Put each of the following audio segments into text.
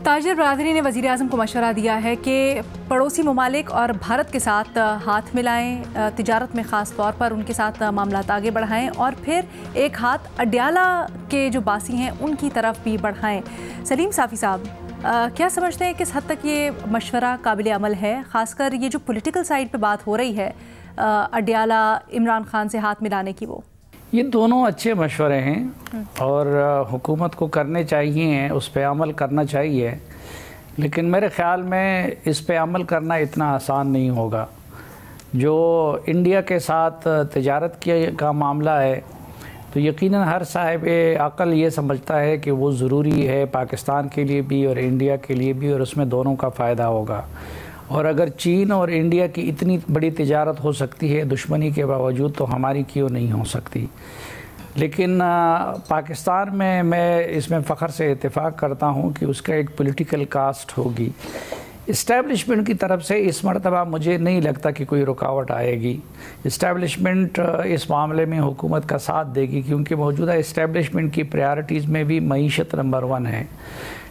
ताजिर बरादरी ने वज़ीर-ए-आज़म को मशवरा दिया है कि पड़ोसी ममालिक और भारत के साथ हाथ मिलाएं, तिजारत में ख़ास तौर पर उनके साथ मामलात आगे बढ़ाएं और फिर एक हाथ अडयाला के जो बासी हैं उनकी तरफ भी बढ़ाएं। सलीम साफ़ी साहब, क्या समझते हैं किस हद तक ये मशवरा काबिल अमल है, ख़ासकर ये जो पॉलिटिकल साइड पे बात हो रही है अडयाला इमरान खान से हाथ मिलाने की? वो ये दोनों अच्छे मशवरे हैं और हुकूमत को करने चाहिए, उस पर अमल करना चाहिए, लेकिन मेरे ख़्याल में इस पे अमल करना इतना आसान नहीं होगा। जो इंडिया के साथ तिजारत का मामला है तो यकीनन हर साहिब अक़ल ये समझता है कि वो ज़रूरी है पाकिस्तान के लिए भी और इंडिया के लिए भी, और उसमें दोनों का फ़ायदा होगा। और अगर चीन और इंडिया की इतनी बड़ी तिजारत हो सकती है दुश्मनी के बावजूद, तो हमारी क्यों नहीं हो सकती। लेकिन पाकिस्तान में मैं इसमें फ़ख्र से इत्तेफाक करता हूँ कि उसका एक पॉलिटिकल कास्ट होगी। इस्टेब्लिशमेंट की तरफ से इस मरतबा मुझे नहीं लगता कि कोई रुकावट आएगी। इस्टेब्लिशमेंट इस मामले में हुकूमत का साथ देगी, क्योंकि मौजूदा इस्टेब्लिशमेंट की प्रायोरिटीज़ में भी मईशत नंबर 1 है।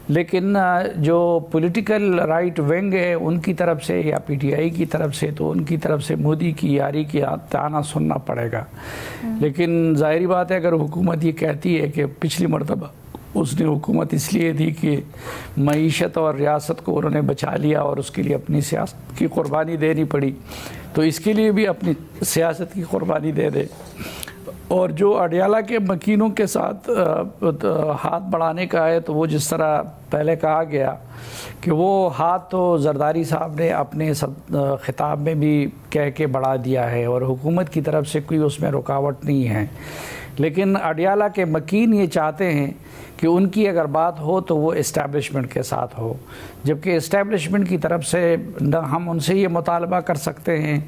लेकिन जो पॉलिटिकल राइट विंग है उनकी तरफ से या पीटीआई की तरफ से, तो उनकी तरफ से मोदी की यारी की ताना सुनना पड़ेगा। लेकिन ज़ाहिरी बात है, अगर हुकूमत ये कहती है कि पिछली मरतबा उसने हुकूमत इसलिए थी कि मईशत और रियासत को उन्होंने बचा लिया और उसके लिए अपनी सियासत की कुर्बानी देनी पड़ी, तो इसके लिए भी अपनी सियासत की कुर्बानी दे दे। और जो अडयाला के मकीनों के साथ हाथ बढ़ाने का है, तो वो जिस तरह पहले कहा गया कि वो हाथ तो जरदारी साहब ने अपने खिताब में भी कह के बढ़ा दिया है और हुकूमत की तरफ से कोई उसमें रुकावट नहीं है। लेकिन अडयाला के मकीन ये चाहते हैं कि उनकी अगर बात हो तो वो इस्टेब्लिशमेंट के साथ हो, जबकि इस्टेब्लिशमेंट की तरफ से न हम उनसे ये मुतालबा कर सकते हैं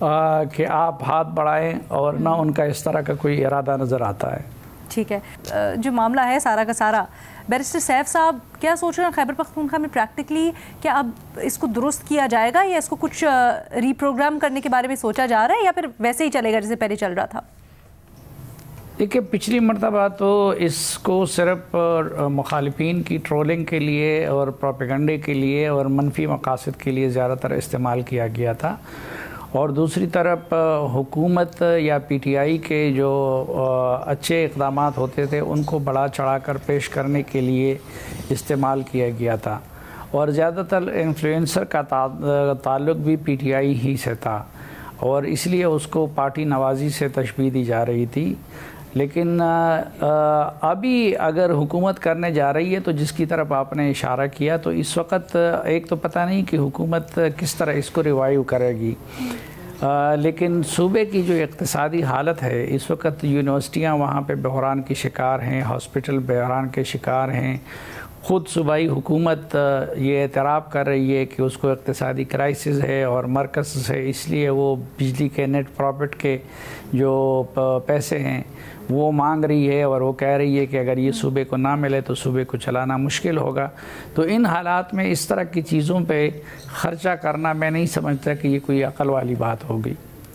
कि आप हाथ बढ़ाएं, और ना उनका इस तरह का कोई इरादा नज़र आता है। ठीक है, जो मामला है सारा का सारा, बैरिस्टर सैफ साहब क्या सोच रहे हैं खैबर पख्तूनख्वा में प्रैक्टिकली, क्या अब इसको दुरुस्त किया जाएगा या इसको कुछ रीप्रोग्राम करने के बारे में सोचा जा रहा है, या फिर वैसे ही चलेगा जैसे पहले चल रहा था? देखिए, पिछली मरतबा तो इसको सिर्फ मुखालिफिन की ट्रोलिंग के लिए और प्रोपेगंडे के लिए और मनफी मकासद के लिए ज़्यादातर इस्तेमाल किया गया था, और दूसरी तरफ हुकूमत या पीटीआई के जो अच्छे इक़दामात होते थे उनको बढ़ा चढ़ा कर पेश करने के लिए इस्तेमाल किया गया था। और ज़्यादातर इन्फ्लुएंसर का ताल्लुक़ भी पीटीआई ही से था, और इसलिए उसको पार्टी नवाजी से तशबीह दी जा रही थी। लेकिन अभी अगर हुकूमत करने जा रही है तो जिसकी तरफ आपने इशारा किया, तो इस वक्त एक तो पता नहीं कि हुकूमत किस तरह इसको रिवाइव करेगी, लेकिन सूबे की जो इक़्तिसादी हालत है इस वक्त, यूनिवर्सिटियाँ वहाँ पे बहरान की शिकार हैं, हॉस्पिटल बहरान के शिकार हैं। ख़ुद सूबाई हुकूमत ये एतराफ़ कर रही है कि उसको इक़्तिसादी क्राइसिस है और मरकज़ से, इसलिए वो बिजली के नेट प्रॉफिट के जो पैसे हैं वो मांग रही है, और वो कह रही है कि अगर ये सूबे को ना मिले तो सूबे को चलाना मुश्किल होगा। तो इन हालात में इस तरह की चीज़ों पे ख़र्चा करना मैं नहीं समझता कि ये कोई अक़ल वाली बात होगी।